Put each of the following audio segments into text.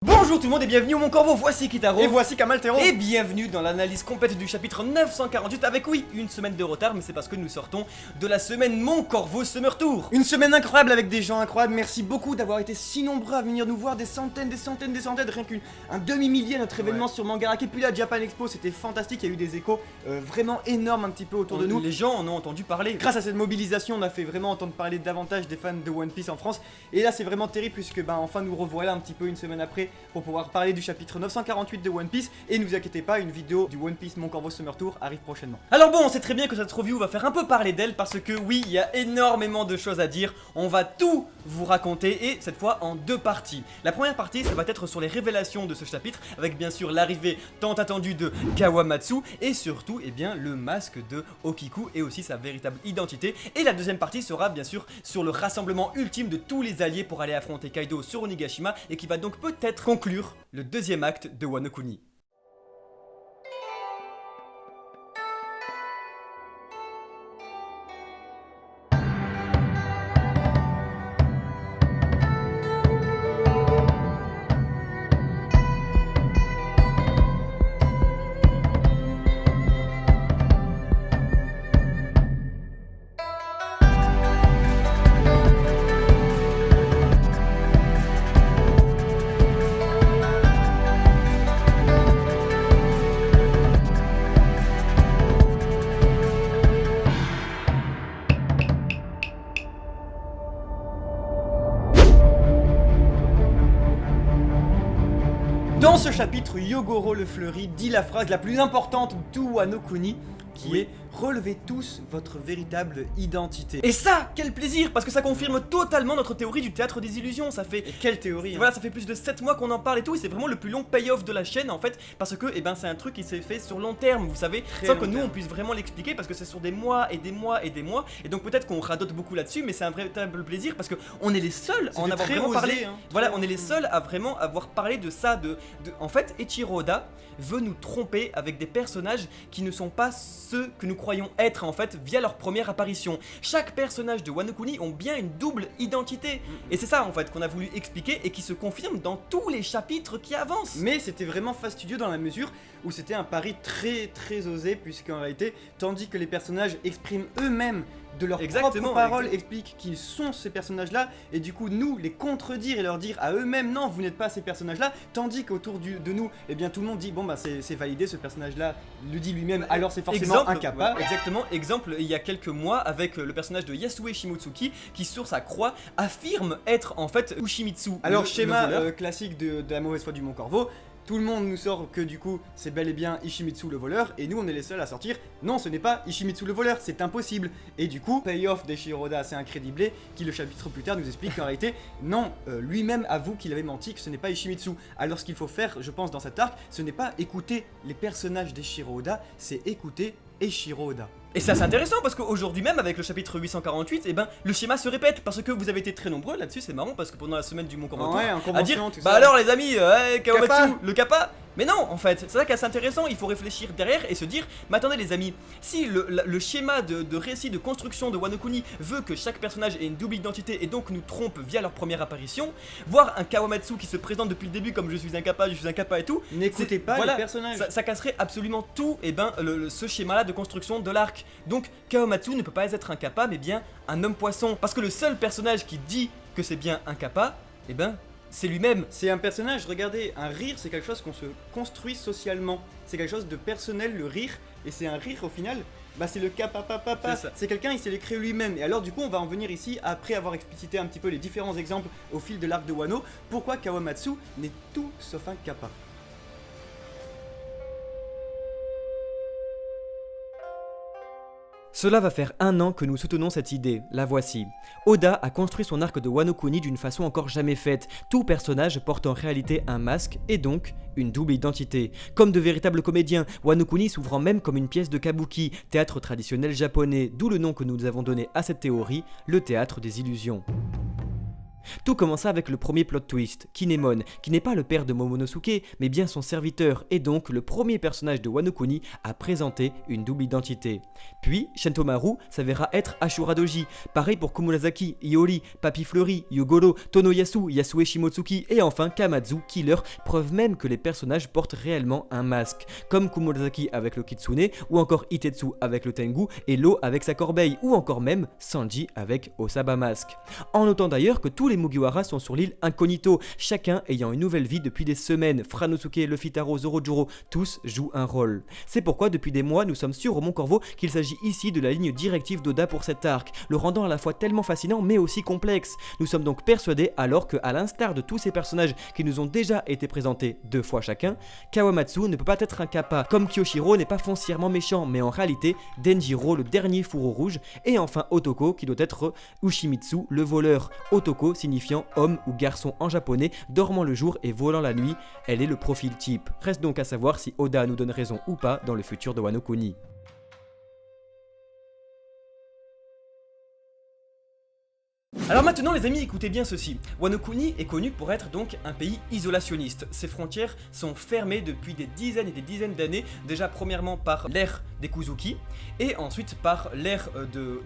Bonjour tout le monde et bienvenue au Mon Corvo, voici Kitaro Et voici Kamaltero. et bienvenue dans l'analyse complète du chapitre 948 avec oui, une semaine de retard mais c'est parce que nous sortons de la semaine Mon Corvo Summer Tour. Une semaine incroyable avec des gens incroyables, merci beaucoup d'avoir été si nombreux à venir nous voir, des centaines, rien qu'un demi-millier à notre événement sur Mangarake, puis la Japan Expo, c'était fantastique, il y a eu des échos vraiment énormes un petit peu autour de nous. Les gens en ont entendu parler. Grâce à cette mobilisation, on a fait vraiment entendre parler davantage des fans de One Piece en France, et là c'est vraiment terrible puisque enfin nous revoilà un petit peu une semaine après pour pouvoir parler du chapitre 948 de One Piece, et ne vous inquiétez pas, une vidéo du One Piece Mon Corvo Summer Tour arrive prochainement. Alors bon, on sait très bien que cette review va faire un peu parler d'elle parce que oui, il y a énormément de choses à dire. On va tout vous raconter et cette fois en deux parties. La première partie, ça va être sur les révélations de ce chapitre avec bien sûr l'arrivée tant attendue de Kawamatsu et surtout le masque de Okiku et aussi sa véritable identité. Et la deuxième partie sera bien sûr sur le rassemblement ultime de tous les alliés pour aller affronter Kaido sur Onigashima et qui va donc peut-être conclure le deuxième acte de Wano Kuni. Dans ce chapitre, Yogoro le Fleuri dit la phrase la plus importante de tout Wano Kuni, qui est « Relevez tous votre véritable identité ». Et ça, quel plaisir, parce que ça confirme totalement notre théorie du théâtre des illusions. Ça fait Et quelle théorie Voilà, ça fait plus de 7 mois qu'on en parle et tout, et c'est vraiment le plus long payoff de la chaîne en fait, parce que c'est un truc qui s'est fait sur long terme, vous savez, sans que nous on puisse vraiment l'expliquer, parce que c'est sur des mois et des mois et des mois, et donc peut-être qu'on radote beaucoup là-dessus, mais c'est un véritable plaisir parce que on est les seuls à en avoir vraiment parlé. Voilà, on est les seuls à vraiment avoir parlé de ça, en fait, Eiichiro Oda veut nous tromper avec des personnages qui ne sont pas ceux que nous croyons être en fait via leur première apparition. Chaque personnage de Wano Kuni ont bien une double identité, et c'est ça en fait qu'on a voulu expliquer et qui se confirme dans tous les chapitres qui avancent. Mais c'était vraiment fastidieux dans la mesure où c'était un pari très osé, puisqu'en réalité, tandis que les personnages expriment eux-mêmes de leurs propres paroles, expliquent qu'ils sont ces personnages-là, et du coup nous les contredire et leur dire à eux-mêmes non, vous n'êtes pas ces personnages-là, tandis qu'autour de nous, tout le monde dit bon c'est validé, ce personnage-là le dit lui-même, alors c'est forcément un kappa. Exactement, exemple il y a quelques mois avec le personnage de Yasue Shimotsuki qui sur sa croix affirme être en fait Ushimitsu. Alors schéma classique de la mauvaise foi du Mon Corvo. Tout le monde nous sort que du coup c'est bel et bien Ishimitsu le voleur, et nous on est les seuls à sortir non, ce n'est pas Ishimitsu le voleur, c'est impossible. Et du coup payoff d'Eiichiro Oda assez incrédiblé qui le chapitre plus tard nous explique qu'en réalité non, lui-même avoue qu'il avait menti, que ce n'est pas Ishimitsu. Alors ce qu'il faut faire je pense dans cet arc, ce n'est pas écouter les personnages d'Eiichiro Oda, c'est écouter Eiichiro Oda. Et ça c'est intéressant parce qu'aujourd'hui même avec le chapitre 848, le schéma se répète parce que vous avez été très nombreux là-dessus, c'est marrant parce que pendant la semaine du Mon Corvo à dire alors les amis, Kawamatsu, le kappa. Mais non, en fait, c'est ça qui est assez intéressant, il faut réfléchir derrière et se dire, mais attendez les amis, si le schéma de récit, de construction de Wano Kuni veut que chaque personnage ait une double identité et donc nous trompe via leur première apparition, voir un Kawamatsu qui se présente depuis le début comme je suis un kappa et tout, n'écoutez pas les personnages. Ça casserait absolument tout, ce schéma-là de construction de l'arc. Donc Kawamatsu ne peut pas être un kappa, mais bien un homme poisson, parce que le seul personnage qui dit que c'est bien un kappa, c'est lui-même. C'est un personnage, regardez, un rire c'est quelque chose qu'on se construit socialement. C'est quelque chose de personnel, le rire, et c'est un rire au final, c'est le kappa. C'est quelqu'un, il s'est créé lui-même. Et alors du coup on va en venir ici, après avoir explicité un petit peu les différents exemples au fil de l'arc de Wano, pourquoi Kawamatsu n'est tout sauf un kappa. Cela va faire 1 an que nous soutenons cette idée, la voici. Oda a construit son arc de Wano Kuni d'une façon encore jamais faite. Tout personnage porte en réalité un masque et donc une double identité. Comme de véritables comédiens, Wano Kuni s'ouvrant même comme une pièce de kabuki, théâtre traditionnel japonais, d'où le nom que nous avons donné à cette théorie, le théâtre des illusions. Tout commença avec le premier plot twist, Kinemon, qui n'est pas le père de Momonosuke, mais bien son serviteur, et donc le premier personnage de Wano Kuni à présenter une double identité. Puis, Shentomaru s'avéra être Ashura Doji, pareil pour Komurasaki, Iori, Papi Fleury, Yogoro, Tonoyasu, Yasue Shimotsuki, et enfin Kamatsu, Killer, preuve même que les personnages portent réellement un masque, comme Komurasaki avec le Kitsune, ou encore Itetsu avec le Tengu, et Lo avec sa corbeille, ou encore même Sanji avec Osaba Mask. En notant d'ailleurs que tous les Mugiwara sont sur l'île incognito, chacun ayant une nouvelle vie depuis des semaines. Franosuke, Luffy Taro, Zorojuro, tous jouent un rôle. C'est pourquoi depuis des mois nous sommes sûrs au Mont Corvo qu'il s'agit ici de la ligne directive d'Oda pour cet arc, le rendant à la fois tellement fascinant mais aussi complexe. Nous sommes donc persuadés alors que, à l'instar de tous ces personnages qui nous ont déjà été présentés 2 fois chacun, Kawamatsu ne peut pas être un kappa, comme Kyoshiro n'est pas foncièrement méchant, mais en réalité Denjiro le dernier fourreau rouge, et enfin Otoko qui doit être Ushimitsu le voleur. Otoko signifiant homme ou garçon en japonais, dormant le jour et volant la nuit, elle est le profil type. Reste donc à savoir si Oda nous donne raison ou pas dans le futur de Wano Kuni. Alors maintenant les amis, écoutez bien ceci. Wano Kuni est connu pour être donc un pays isolationniste. Ses frontières sont fermées depuis des dizaines et des dizaines d'années, déjà premièrement par l'ère des Kuzuki, et ensuite par l'ère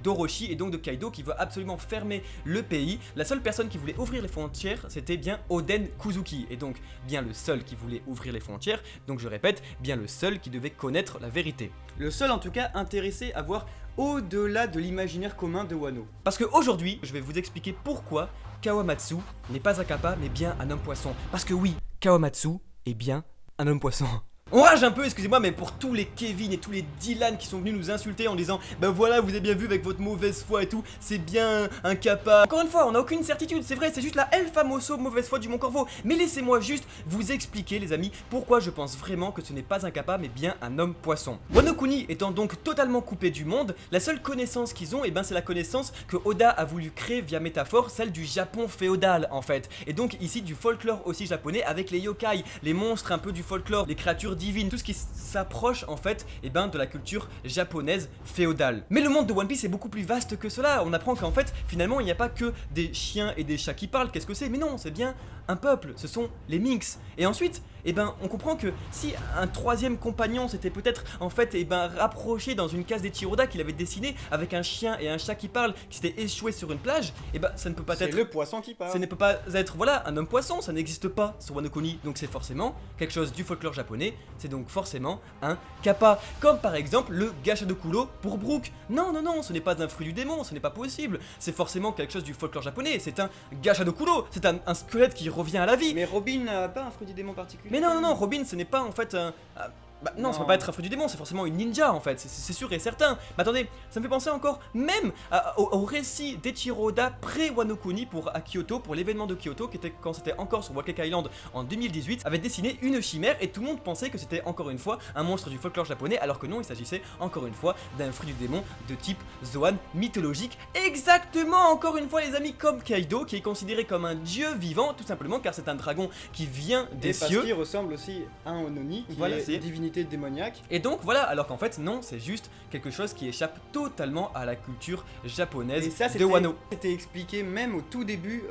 d'Orochi et donc de Kaido qui veut absolument fermer le pays. La seule personne qui voulait ouvrir les frontières, c'était bien Oden Kuzuki, et donc bien le seul qui voulait ouvrir les frontières, donc je répète, bien le seul qui devait connaître la vérité. Le seul en tout cas intéressé à voir au-delà de l'imaginaire commun de Wano. Parce qu'aujourd'hui, je vais vous expliquer pourquoi Kawamatsu n'est pas un kappa mais bien un homme poisson. Parce que oui, Kawamatsu est bien un homme poisson. On rage un peu, excusez-moi, mais pour tous les Kevin et tous les Dylan qui sont venus nous insulter en disant bah voilà, vous avez bien vu avec votre mauvaise foi et tout, c'est bien un kappa. Encore une fois, on n'a aucune certitude, c'est vrai, c'est juste la El Famoso mauvaise foi du Mont Corvo. Mais laissez-moi juste vous expliquer, les amis, pourquoi je pense vraiment que ce n'est pas un kappa mais bien un homme poisson. Wano Kuni étant donc totalement coupé du monde, la seule connaissance qu'ils ont, c'est la connaissance que Oda a voulu créer via métaphore, celle du Japon féodal en fait. Et donc ici du folklore aussi japonais avec les yokai, les monstres un peu du folklore, les créatures divine, tout ce qui s'approche en fait de la culture japonaise féodale. Mais le monde de One Piece est beaucoup plus vaste que cela. On apprend qu'en fait finalement il n'y a pas que des chiens et des chats qui parlent. Qu'est-ce que c'est? Mais non, c'est bien un peuple, ce sont les Minks. Et ensuite on comprend que si un troisième compagnon s'était peut-être en fait rapproché dans une case des Chiroda qu'il avait dessiné avec un chien et un chat qui parlent, qui s'était échoué sur une plage, ça ne peut pas être... C'est le poisson qui parle. Ça ne peut pas être, voilà, un homme poisson, ça n'existe pas sur Wano Kuni, donc c'est forcément quelque chose du folklore japonais, c'est donc forcément un kappa, comme par exemple le Gacha de Kulo pour Brook. Non, non, non, ce n'est pas un fruit du démon, ce n'est pas possible, c'est forcément quelque chose du folklore japonais, c'est un Gacha de Kulo, c'est un squelette qui revient à la vie. Mais Robin n'a pas un fruit du démon particulier. Mais non, non, non, Robin, ce n'est pas en fait un... non, ça peut pas être un fruit du démon, c'est forcément une ninja en fait, c'est sûr et certain. Mais attendez, ça me fait penser encore même au récit d'Eiichiro Oda pré-Wano Kuni à Kyoto, pour l'événement de Kyoto, qui était quand c'était encore sur Waka Island en 2018, avait dessiné une chimère et tout le monde pensait que c'était encore une fois un monstre du folklore japonais, alors que non, il s'agissait encore une fois d'un fruit du démon de type Zoan mythologique. Exactement, encore une fois les amis, comme Kaido, qui est considéré comme un dieu vivant, tout simplement car c'est un dragon qui vient des cieux. Parce qu'il ressemble aussi à un Ononi, qui est une divinité démoniaque. Et donc voilà, alors qu'en fait non, c'est juste quelque chose qui échappe totalement à la culture japonaise. Et ça, de Wano. C'était expliqué même au tout début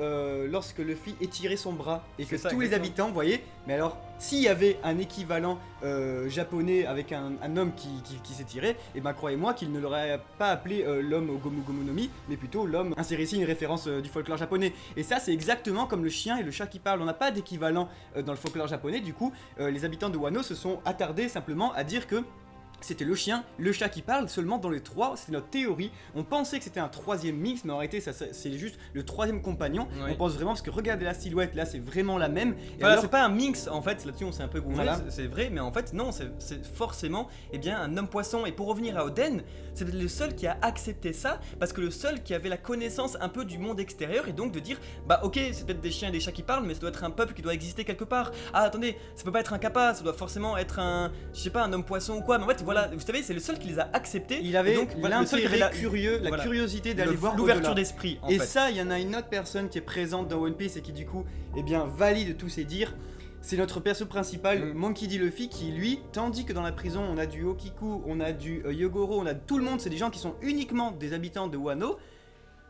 lorsque Luffy étirait son bras et que ça, tous les habitants voyaient. Mais alors, s'il y avait un équivalent japonais avec un homme qui s'étirait, et croyez-moi qu'il ne l'aurait pas appelé l'homme au Gomu Gomu no Mi, mais plutôt l'homme inséré ici une référence du folklore japonais. Et ça, c'est exactement comme le chien et le chat qui parlent. On n'a pas d'équivalent dans le folklore japonais. Du coup, les habitants de Wano se sont attardés simplement à dire que c'était le chien, le chat qui parle seulement dans les trois, c'est notre théorie. On pensait que c'était un troisième mix, mais en réalité c'est juste le troisième compagnon. Oui. On pense vraiment, parce que regardez la silhouette, là c'est vraiment la même. Et voilà, c'est pas un mix en fait, là-dessus on s'est un peu gouré, voilà. C'est vrai, mais en fait non, c'est forcément un homme poisson. Et pour revenir à Oden, c'est le seul qui a accepté ça, parce que le seul qui avait la connaissance un peu du monde extérieur, et donc de dire, ok, c'est peut-être des chiens et des chats qui parlent, mais ça doit être un peuple qui doit exister quelque part. Ah attendez, ça peut pas être un kappa, ça doit forcément être je sais pas, un homme poisson ou quoi, mais en fait voilà, vous savez, c'est le seul qui les a acceptés. Il avait donc l'intérêt curieux, la curiosité d'aller voir l'ouverture d'esprit. Et ça, il y en a une autre personne qui est présente dans One Piece et qui du coup, valide tous ces dires. C'est notre perso principal, Monkey D. Luffy, qui lui, tandis que dans la prison, on a du Okiku, on a du Yogoro, on a tout le monde, c'est des gens qui sont uniquement des habitants de Wano.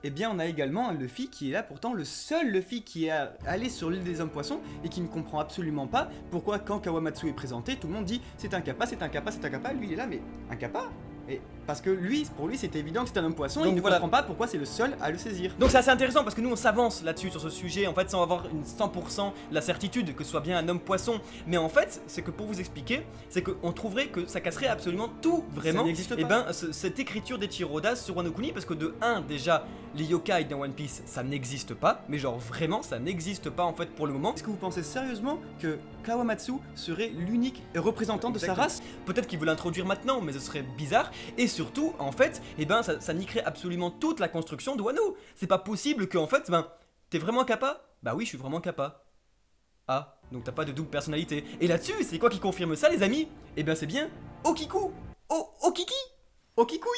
eh bien on a également un Luffy qui est là, pourtant le seul Luffy qui est allé sur l'île des hommes poissons et qui ne comprend absolument pas pourquoi quand Kawamatsu est présenté, tout le monde dit c'est un kappa, c'est un kappa, c'est un kappa, lui il est là mais un kappa. Et parce que lui, pour lui c'était évident que c'est un homme poisson, il ne comprend pas pourquoi c'est le seul à le saisir. Donc c'est assez intéressant parce que nous on s'avance là-dessus sur ce sujet en fait sans avoir une 100% la certitude que ce soit bien un homme poisson. Mais en fait c'est que pour vous expliquer, c'est qu'on trouverait que ça casserait absolument tout vraiment. Ça n'existe pas. Et ben cette écriture d'Eiichiro Oda sur Wano Kuni, parce que de 1 déjà les yokai dans One Piece ça n'existe pas, mais genre vraiment ça n'existe pas en fait pour le moment. Est-ce que vous pensez sérieusement que Kawamatsu serait l'unique représentant de sa race? Peut-être qu'il veut l'introduire maintenant mais ce serait bizarre. Et surtout, en fait, eh ben, ça niquerait absolument toute la construction de Wano. C'est pas possible que, en fait, ben, t'es vraiment kappa? Bah oui, je suis vraiment kappa. Ah, donc t'as pas de double personnalité. Et là-dessus, c'est quoi qui confirme ça, les amis? Eh ben, c'est bien Okiku. Okiki. Okikui.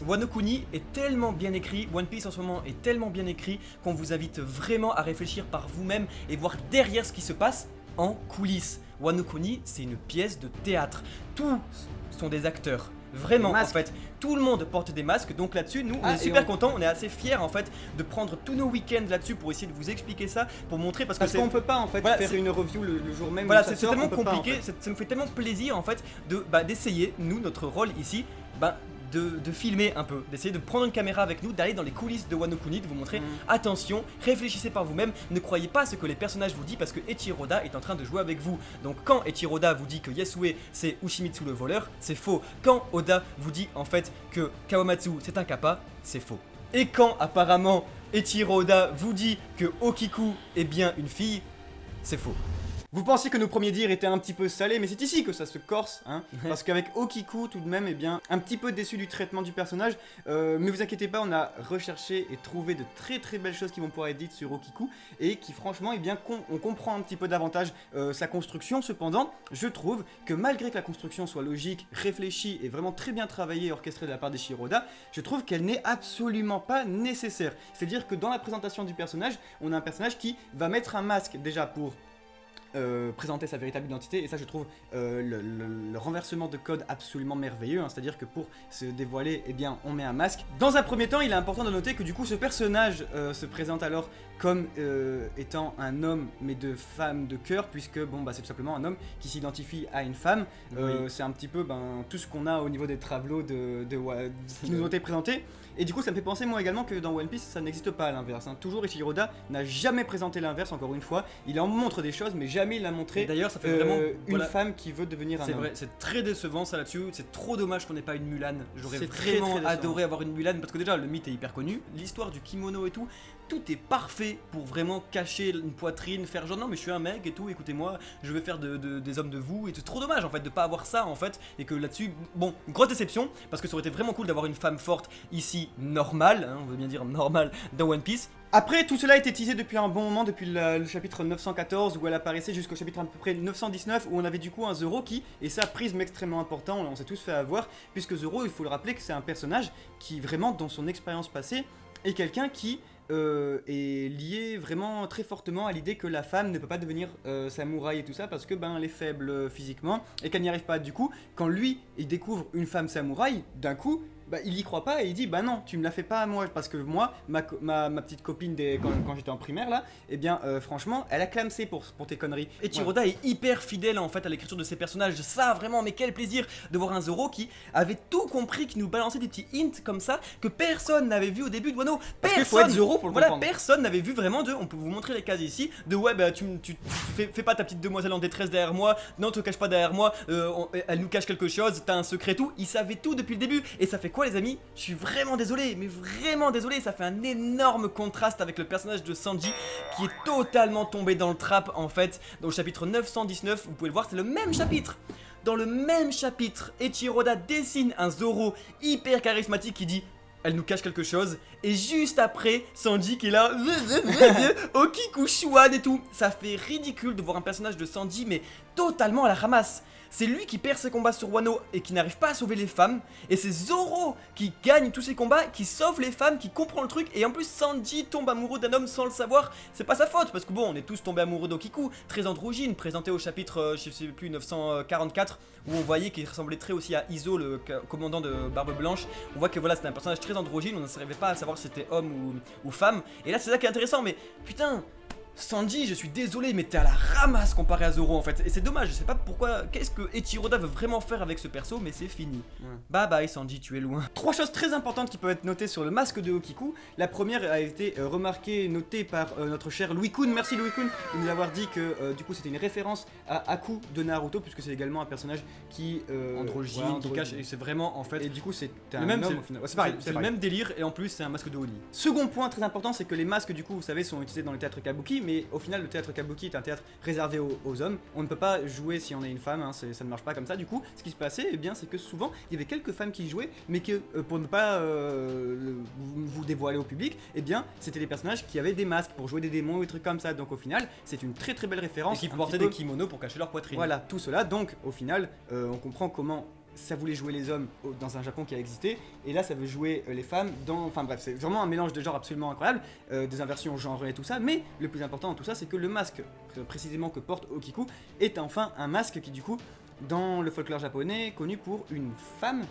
Wano Kuni est tellement bien écrit, One Piece en ce moment est tellement bien écrit qu'on vous invite vraiment à réfléchir par vous-même et voir derrière ce qui se passe en coulisses. Wano Kuni, c'est une pièce de théâtre. Tous sont des acteurs. Vraiment en fait, tout le monde porte des masques, donc là-dessus nous on est super contents, on est assez fiers en fait de prendre tous nos week-ends là-dessus pour essayer de vous expliquer ça, pour montrer parce qu'on peut pas en fait faire une review le jour même. Voilà, c'est tellement compliqué, en fait. Ça nous fait tellement plaisir en fait d'essayer, nous notre rôle ici, de filmer un peu, d'essayer de prendre une caméra avec nous, d'aller dans les coulisses de Wano Kuni, de vous montrer attention, réfléchissez par vous-même, ne croyez pas à ce que les personnages vous disent parce que Eiichiro Oda est en train de jouer avec vous. Donc quand Eiichiro Oda vous dit que Yasue c'est Ushimitsu le voleur, c'est faux. Quand Oda vous dit en fait que Kawamatsu c'est un kappa, c'est faux. Et quand apparemment Eiichiro Oda vous dit que Okiku est bien une fille, c'est faux. Vous pensiez que nos premiers dires étaient un petit peu salés, mais c'est ici que ça se corse, hein. Parce qu'avec Okiku, tout de même, eh bien, un petit peu déçu du traitement du personnage. Mais vous inquiétez pas, on a recherché et trouvé de très très belles choses qui vont pouvoir être dites sur Okiku et qui, franchement, eh bien, on comprend un petit peu davantage sa construction. Cependant, je trouve que malgré que la construction soit logique, réfléchie et vraiment très bien travaillée et orchestrée de la part d'Eiichiro Oda, je trouve qu'elle n'est absolument pas nécessaire. C'est-à-dire que dans la présentation du personnage, on a un personnage qui va mettre un masque déjà pour présenter sa véritable identité, et ça je trouve le renversement de code absolument merveilleux, hein. C'est-à-dire que pour se dévoiler, eh bien on met un masque. Dans un premier temps, il est important de noter que du coup ce personnage se présente alors comme étant un homme mais de femme de cœur, puisque bon bah c'est tout simplement un homme qui s'identifie à une femme. C'est un petit peu tout ce qu'on a au niveau des tableaux qui nous ont été présentés. Et du coup ça me fait penser moi également que dans One Piece ça n'existe pas à l'inverse, hein. Toujours Eiichiro Oda n'a jamais présenté l'inverse, encore une fois. Il en montre des choses mais jamais il a montré d'ailleurs ça fait vraiment une femme qui veut devenir un homme. C'est vrai, c'est très décevant ça là-dessus, c'est trop dommage qu'on n'ait pas une Mulan. J'aurais vraiment adoré avoir une Mulan parce que déjà le mythe est hyper connu, l'histoire du kimono et tout est parfait pour vraiment cacher une poitrine, faire genre non mais je suis un mec et tout, écoutez-moi, je vais faire des hommes de vous, et c'est trop dommage en fait de pas avoir ça en fait, et que là-dessus, bon, grosse déception, parce que ça aurait été vraiment cool d'avoir une femme forte ici, normale, hein, on veut bien dire normale, dans One Piece. Après, tout cela a été teasé depuis un bon moment, depuis le chapitre 914 où elle apparaissait jusqu'au chapitre à peu près 919 où on avait du coup un Zoro qui, et ça prisme extrêmement important, on s'est tous fait avoir, puisque Zoro, il faut le rappeler que c'est un personnage qui vraiment dans son expérience passée est quelqu'un qui est lié vraiment très fortement à l'idée que la femme ne peut pas devenir samouraï et tout ça parce que elle est faible physiquement et qu'elle n'y arrive pas. Du coup, quand lui il découvre une femme samouraï, d'un coup il y croit pas et il dit non, tu me la fais pas à moi, parce que moi ma petite copine quand j'étais en primaire là, eh bien franchement elle a clamsé pour tes conneries. Et Eiichiro Oda est hyper fidèle en fait à l'écriture de ses personnages, ça vraiment, mais quel plaisir de voir un Zoro qui avait tout compris, qui nous balançait des petits hints comme ça que personne n'avait vu au début de Wano. Personne, faut être Zoro pour le comprendre. Personne n'avait vu vraiment on peut vous montrer les cases ici de tu fais pas ta petite demoiselle en détresse derrière moi, non te cache pas derrière moi, elle nous cache quelque chose, t'as un secret, tout, il savait tout depuis le début. Et ça fait quoi les amis? Je suis vraiment désolé, mais vraiment désolé, ça fait un énorme contraste avec le personnage de Sanji qui est totalement tombé dans le trap en fait. Dans le chapitre 919, vous pouvez le voir, c'est le même chapitre. Dans le même chapitre, Eiichiro Oda dessine un Zoro hyper charismatique qui dit elle nous cache quelque chose, et juste après, Sanji qui est là, Okiku Shuan et tout. Ça fait ridicule de voir un personnage de Sanji, mais totalement à la ramasse. C'est lui qui perd ses combats sur Wano et qui n'arrive pas à sauver les femmes, et c'est Zoro qui gagne tous ses combats, qui sauve les femmes, qui comprend le truc, et en plus Sanji tombe amoureux d'un homme sans le savoir. C'est pas sa faute, parce que bon, on est tous tombés amoureux d'Okiku, très androgyne, présenté au chapitre, je sais plus, 944, où on voyait qu'il ressemblait très aussi à Izo, le commandant de Barbe Blanche. On voit que voilà, c'était un personnage très androgyne, on n'arrivait pas à savoir si c'était homme ou femme. Et là c'est ça qui est intéressant, mais putain, Sanji, je suis désolé, mais t'es à la ramasse comparé à Zoro en fait. Et c'est dommage, je sais pas pourquoi, qu'est-ce que Eiichiroda veut vraiment faire avec ce perso, mais c'est fini. Ouais. Bye bye Sanji, tu es loin. 3 choses très importantes qui peuvent être notées sur le masque de Okiku. La première a été remarquée, notée par notre cher Louis Kun. Merci Louis Kun de nous avoir dit que du coup c'était une référence à Aku de Naruto, puisque c'est également un personnage qui Androgyne, voilà, qui cache, et c'est vraiment en fait. Et du coup c'est un le même, homme au final. Ouais, c'est pareil, c'est le même délire, et en plus c'est un masque de Oni. Second point très important, c'est que les masques du coup vous savez sont utilisés dans le théâtre kabuki, mais au final le théâtre kabuki est un théâtre réservé aux hommes. On ne peut pas jouer si on est une femme, hein, ça ne marche pas comme ça. Du coup, ce qui se passait, eh bien, c'est que souvent il y avait quelques femmes qui jouaient, mais que pour ne pas vous dévoiler au public, eh bien, c'était des personnages qui avaient des masques pour jouer des démons ou des trucs comme ça. Donc au final, c'est une très très belle référence. Et qui un portaient petit des peu- kimonos pour cacher leur poitrine. Voilà, tout cela. Donc au final, on comprend comment ça voulait jouer les hommes dans un Japon qui a existé, et là ça veut jouer les femmes dans... Enfin bref, c'est vraiment un mélange de genres absolument incroyable, des inversions genrées et tout ça, mais le plus important dans tout ça, c'est que le masque, précisément que porte Okiku, est enfin un masque qui du coup, dans le folklore japonais, est connu pour une femme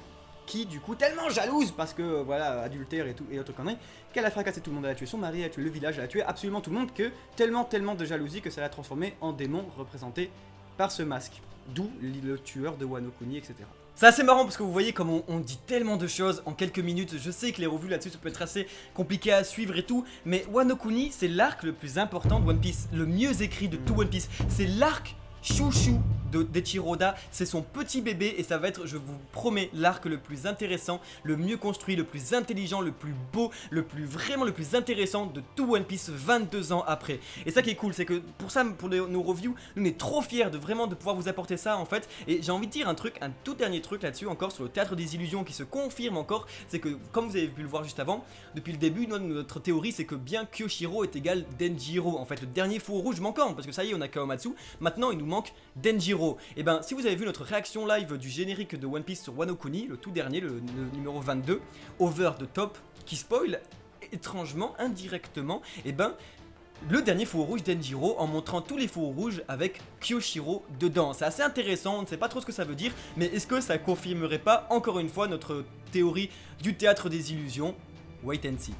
qui du coup, tellement jalouse, parce que voilà, adultère et tout, et autres conneries, qu'elle a fracassé tout le monde, elle a tué son mari, elle a tué le village, elle a tué absolument tout le monde, que tellement de jalousie que ça l'a transformé en démon représenté par ce masque. D'où le tueur de Wano Kuni, etc. C'est assez marrant parce que vous voyez comme on dit tellement de choses en quelques minutes. Je sais que les revues là-dessus ça peut être assez compliqué à suivre et tout, mais Wano Kuni c'est l'arc le plus important de One Piece, le mieux écrit de tout One Piece. C'est l'arc chouchou d'Eiichiroda, c'est son petit bébé et ça va être, je vous promets, l'arc le plus intéressant, le mieux construit, le plus intelligent, le plus beau, vraiment le plus intéressant de tout One Piece 22 ans après. Et ça qui est cool, c'est que pour ça, pour nos reviews, nous on est trop fiers de vraiment de pouvoir vous apporter ça en fait. Et j'ai envie de dire un tout dernier truc là-dessus encore sur le théâtre des illusions qui se confirme encore, c'est que comme vous avez pu le voir juste avant, depuis le début, notre théorie c'est que bien Kyoshiro est égal Denjiro, en fait le dernier four rouge manquant, parce que ça y est on a Kawamatsu, maintenant il nous manque Denjiro. Et ben si vous avez vu notre réaction live du générique de One Piece sur Wano Kuni, le tout dernier, le numéro 22, Over the Top, qui spoil étrangement, indirectement, et ben le dernier four rouge Denjiro en montrant tous les fours rouges avec Kyoshiro dedans. C'est assez intéressant, on ne sait pas trop ce que ça veut dire, mais est-ce que ça confirmerait pas encore une fois notre théorie du théâtre des illusions? Wait and see.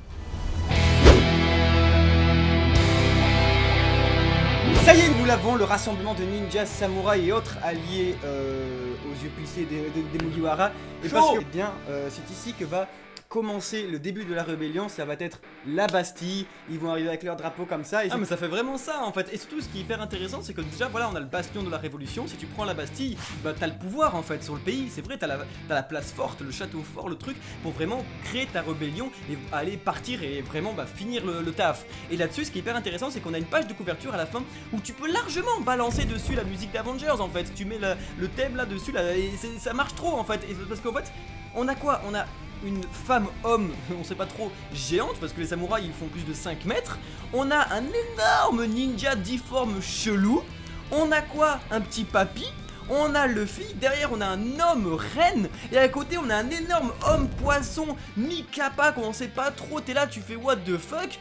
Ça y est, nous l'avons, le rassemblement de ninjas, samouraïs et autres alliés aux yeux plissés des Mugiwara. Et parce que, eh bien, c'est ici que va commencer le début de la rébellion, ça va être la Bastille, ils vont arriver avec leur drapeau comme ça. Et Ah mais ça fait vraiment ça en fait, et surtout ce qui est hyper intéressant c'est que déjà voilà on a le bastion de la révolution, si tu prends la Bastille, bah t'as le pouvoir en fait sur le pays, c'est vrai t'as la place forte, le château fort, le truc, pour vraiment créer ta rébellion et aller partir et vraiment bah, finir le taf. Et là-dessus ce qui est hyper intéressant c'est qu'on a une page de couverture à la fin où tu peux largement balancer dessus la musique d'Avengers en fait, tu mets le thème là dessus là, et ça marche trop en fait, et parce qu'en fait on a quoi? On a une femme-homme, on sait pas trop, géante, parce que les samouraïs ils font plus de 5 mètres. On a un énorme ninja difforme chelou. On a quoi? Un petit papy. On a Luffy, derrière on a un homme reine, et à côté on a un énorme homme poisson mi-kappa qu'on sait pas trop, t'es là, tu fais what the fuck?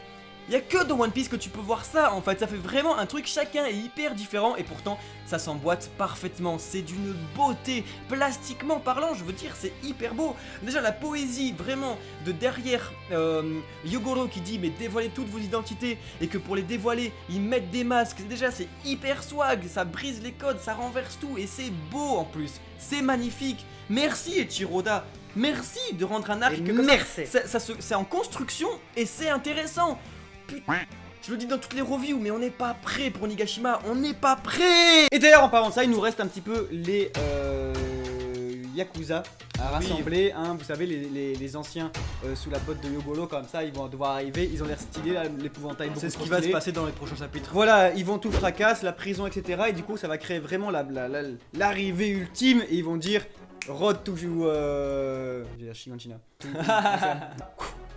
Y'a que dans One Piece que tu peux voir ça en fait, ça fait vraiment un truc, chacun est hyper différent et pourtant ça s'emboîte parfaitement, c'est d'une beauté, plastiquement parlant je veux dire, c'est hyper beau. Déjà la poésie vraiment de derrière Yogoro qui dit mais dévoilez toutes vos identités et que pour les dévoiler ils mettent des masques, déjà c'est hyper swag, ça brise les codes, ça renverse tout et c'est beau en plus, c'est magnifique. Merci Eiichiroda, merci de rendre un arc comme merci. C'est en construction et c'est intéressant. Putain, je le dis dans toutes les reviews, mais on n'est pas prêt pour Nigashima, on n'est pas prêt. Et d'ailleurs, en parlant de ça, il nous reste un petit peu les Yakuza à rassembler, hein, vous savez, les anciens sous la botte de Yogoro, comme ça, ils vont devoir arriver, ils ont l'air stylés, là, l'épouvantail beaucoup C'est ce trop qui va se stylé. passer dans les prochains chapitres. Voilà, ils vont tout fracasser, la prison, etc. Et du coup, ça va créer vraiment l'arrivée ultime, et ils vont dire Road to... j'ai la Shiganshina.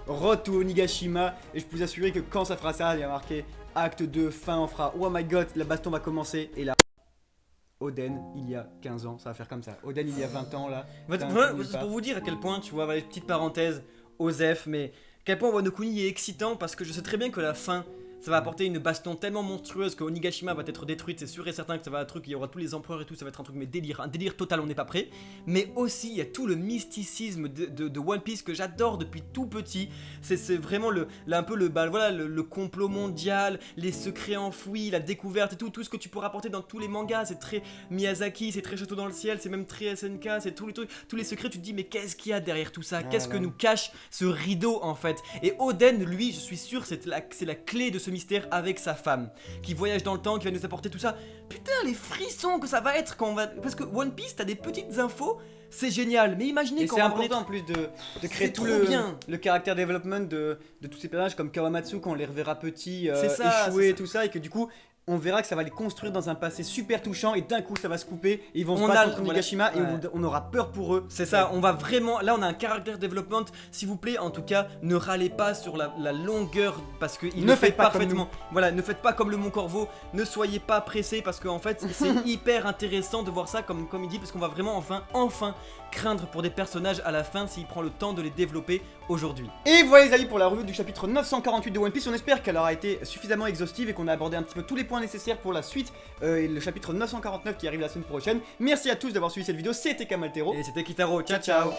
Road to Onigashima, et je peux vous assurer que quand ça fera ça, il y a marqué acte 2, fin, on fera oh my god, la baston va commencer, et là, Oden, il y a 15 ans, ça va faire comme ça. Oden, il y a 20 ans, là. C'est pour vous dire à quel point, tu vois, petite parenthèse, Osef, mais à quel point Wano Kuni est excitant parce que je sais très bien que la fin ça va apporter une baston tellement monstrueuse que Onigashima va être détruite, c'est sûr et certain que ça va être un truc, il y aura tous les empereurs et tout, ça va être un truc mais délire, un délire total, on n'est pas prêt. Mais aussi il y a tout le mysticisme de One Piece que j'adore depuis tout petit. C'est vraiment un peu le complot mondial, les secrets enfouis, la découverte et tout ce que tu peux rapporter dans tous les mangas. C'est très Miyazaki, c'est très Château dans le ciel, c'est même très SNK, c'est tous les trucs, tous les secrets. Tu te dis mais qu'est-ce qu'il y a derrière tout ça? Qu'est-ce que nous cache ce rideau en fait? Et Oden, lui, je suis sûr, c'est la clé de ce mystère avec sa femme, qui voyage dans le temps, qui va nous apporter tout ça. Putain, les frissons que ça va être quand on va... Parce que One Piece, t'as des petites infos, c'est génial, mais imaginez et quand c'est on va important en plus de créer tout le caractère development de tous ces personnages comme Kawamatsu quand on les reverra petits, échoués et tout ça, et que du coup on verra que ça va les construire dans un passé super touchant et d'un coup ça va se couper et ils vont se battre contre Onigashima et on aura peur pour eux. C'est ça, on va vraiment... Là on a un caractère development, s'il vous plaît, en tout cas, ne râlez pas sur la longueur parce qu'il le fait parfaitement. Voilà, ne faites pas comme le Mont Corvo, ne soyez pas pressés parce qu'en fait c'est hyper intéressant de voir ça comme il dit, parce qu'on va vraiment enfin craindre pour des personnages à la fin s'il prend le temps de les développer aujourd'hui. Et voilà les amis pour la revue du chapitre 948 de One Piece, on espère qu'elle aura été suffisamment exhaustive et qu'on a abordé un petit peu tous les points nécessaires pour la suite et le chapitre 949 qui arrive la semaine prochaine. Merci à tous d'avoir suivi cette vidéo, c'était Kamaltero et c'était Kitaro, ciao ciao.